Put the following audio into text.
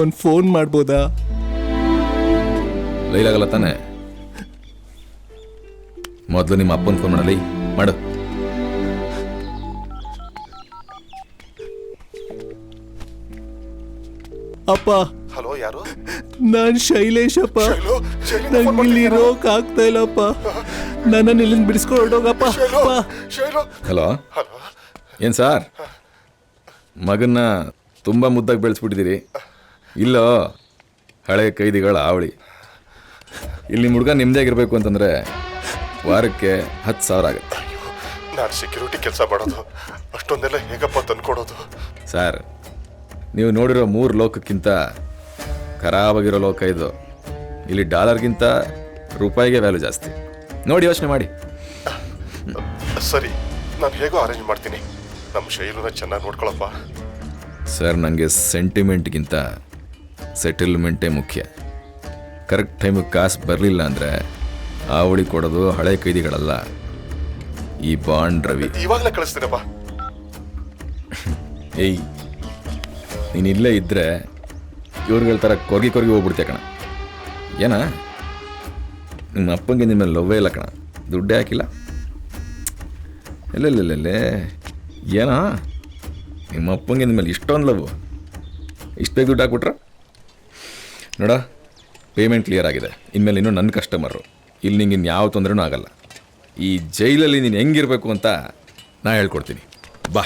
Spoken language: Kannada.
ಒಂದು ಫೋನ್ ಮಾಡ್ಬೋದಾ? ಲೈಲಾಗಲ್ಲ ತಾನೆ? ಮೊದಲು ನಿಮ್ಮ ಅಪ್ಪನ ಫೋನ್ ಮಾಡಲಿ, ಮಾಡು. ಅಪ್ಪ. ಹಲೋ, ಯಾರು? ನಾನು ಶೈಲೇಶ್ ಅಪ್ಪ. ನಂಗೆ ಇಲ್ಲಿ ಇರೋಕ್ ಆಗ್ತಾ ಇಲ್ಲಪ್ಪ. ನನ್ನನ್ನು ಇಲ್ಲಿಂದ ಬಿಡಿಸ್ಕೊಂಡು ಹೊರಟೋಗಪ್ಪ. ಹಲೋ, ಏನು ಸಾರ್, ಮಗನ್ನ ತುಂಬ ಮುದ್ದಾಗಿ ಬೆಳೆಸ್ಬಿಟ್ಟಿದ್ದೀರಿ. ಇಲ್ಲೋ ಹಳೆ ಕೈದಿಗಳ ಆವಳಿ. ಇಲ್ಲಿ ನಿಮ್ಮ ಹುಡುಗ ನಿಮ್ಮದೇ ಆಗಿರಬೇಕು ಅಂತಂದರೆ ವಾರಕ್ಕೆ 10,000 ಆಗುತ್ತೆ. ನಾನು ಸೆಕ್ಯೂರಿಟಿ ಕೆಲಸ ಮಾಡೋದು, ಅಷ್ಟೊಂದೆಲ್ಲ ಹೇಗಪ್ಪ ತಂದ್ಕೊಡೋದು? ಸರ್, ನೀವು ನೋಡಿರೋ 3 ಲೋಕಕ್ಕಿಂತ ಖರಾಬಾಗಿರೋ ಲೋಕ ಇದು. ಇಲ್ಲಿ ಡಾಲರ್ಗಿಂತ ರೂಪಾಯಿಗೆ ವ್ಯಾಲ್ಯೂ ಜಾಸ್ತಿ. ನೋಡಿ, ಯೋಚನೆ ಮಾಡಿ. ಸರಿ, ನಾನು ಹೇಗೋ ಅರೇಂಜ್ ಮಾಡ್ತೀನಿ. ನಮ್ಮ ಶೈಲುನ ಚೆನ್ನಾಗಿ ನೋಡ್ಕೊಳಪ್ಪ. ಸರ್, ನನಗೆ ಸೆಂಟಿಮೆಂಟ್ಗಿಂತ ಸೆಟಲ್ಮೆಂಟೇ ಮುಖ್ಯ. ಕರೆಕ್ಟ್ ಟೈಮಿಗೆ ಕಾಸು ಬರಲಿಲ್ಲ ಅಂದರೆ ಆವಳಿ ಕೊಡೋದು ಹಳೆ ಕೈದಿಗಳಲ್ಲ, ಈ ಬಾಂಡ್ ರವಿ. ಇವಾಗಲೇ ಕಳಿಸ್ತೀನಪ್ಪ. ಏಯ್, ನೀನು ಇಲ್ಲೇ ಇದ್ದರೆ ಇವ್ರುಗಳ ಥರ ಕೊರ್ಗಿ ಹೋಗ್ಬಿಡ್ತೀಯ ಕಣ. ಏನ ನಿಮ್ಮ ಅಪ್ಪಂಗೆ ನಿಮ್ಮ ಮೇಲೆ ಲವ್ವೇ ಇಲ್ಲ ಕಣ, ದುಡ್ಡೇ ಹಾಕಿಲ್ಲ. ಎಲ್ಲೆಲ್ಲೆಲ್ಲೆಲ್ಲೇ ಏನೋ ನಿಮ್ಮ ಅಪ್ಪಂಗೆ ನಿಮ್ಮ ಮೇಲೆ ಇಷ್ಟೊಂದು ಲವ್, ಇಷ್ಟು ಬೇಗ ದುಡ್ಡು ಹಾಕ್ಬಿಟ್ರ? ನೋಡ, ಪೇಮೆಂಟ್ ಕ್ಲಿಯರ್ ಆಗಿದೆ. ಇನ್ಮೇಲೆ ಇನ್ನೂ ನನ್ನ ಕಸ್ಟಮರು. ಇಲ್ಲಿ ನಿಂಗೆ ಇನ್ಯಾವ ತೊಂದರೆನೂ ಆಗಲ್ಲ. ಈ ಜೈಲಲ್ಲಿ ನೀನು ಹೆಂಗಿರಬೇಕು ಅಂತ ನಾ ಹೇಳ್ಕೊಡ್ತೀನಿ. ಬಾ.